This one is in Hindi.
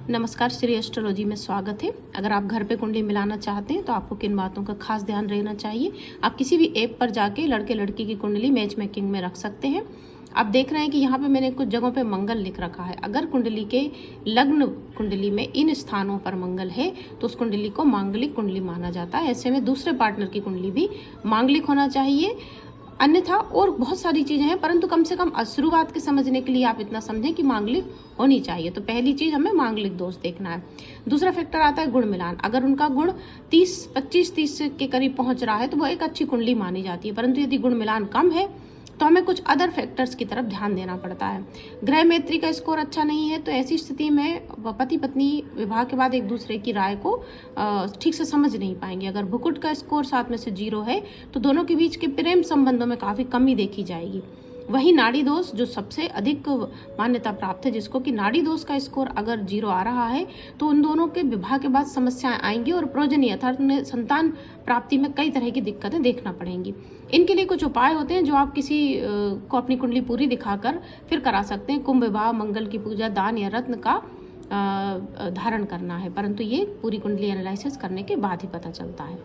नमस्कार, श्री एस्ट्रोलॉजी में स्वागत है। अगर आप घर पे कुंडली मिलाना चाहते हैं तो आपको किन बातों का खास ध्यान रहना चाहिए। आप किसी भी ऐप पर जाके लड़के लड़की की कुंडली मैच मेकिंग में रख सकते हैं। आप देख रहे हैं कि यहाँ पे मैंने कुछ जगहों पे मंगल लिख रखा है। अगर कुंडली के लग्न कुंडली में इन स्थानों पर मंगल है तो उस कुंडली को मांगलिक कुंडली माना जाता है। ऐसे में दूसरे पार्टनर की कुंडली भी मांगलिक होना चाहिए। अन्यथा और बहुत सारी चीजें हैं, परंतु कम से कम शुरुआत के समझने के लिए आप इतना समझें कि मांगलिक होनी चाहिए। तो पहली चीज हमें मांगलिक दोष देखना है। दूसरा फैक्टर आता है गुण मिलान। अगर उनका गुण 25-30 के करीब पहुंच रहा है तो वो एक अच्छी कुंडली मानी जाती है, परंतु यदि गुण मिलान कम है तो हमें कुछ अदर फैक्टर्स की तरफ ध्यान देना पड़ता है। ग्रह मैत्री का स्कोर अच्छा नहीं है तो ऐसी स्थिति में पति पत्नी विवाह के बाद एक दूसरे की राय को ठीक से समझ नहीं पाएंगे। अगर भुकुट का स्कोर 7 में से 0 है तो दोनों के बीच के प्रेम संबंधों में काफी कमी देखी जाएगी। वही नाड़ी दोष जो सबसे अधिक मान्यता प्राप्त है, जिसको कि नाड़ी दोष का स्कोर अगर 0 आ रहा है तो उन दोनों के विवाह के बाद समस्याएं आएंगी और प्रोजनी अर्थात संतान प्राप्ति में कई तरह की दिक्कतें देखना पड़ेंगी। इनके लिए कुछ उपाय होते हैं जो आप किसी को अपनी कुंडली पूरी दिखाकर फिर करा सकते हैं। कुंभ, विवाह, मंगल की पूजा, दान या रत्न का धारण करना है, परंतु ये पूरी कुंडली एनालिसिस करने के बाद ही पता चलता है।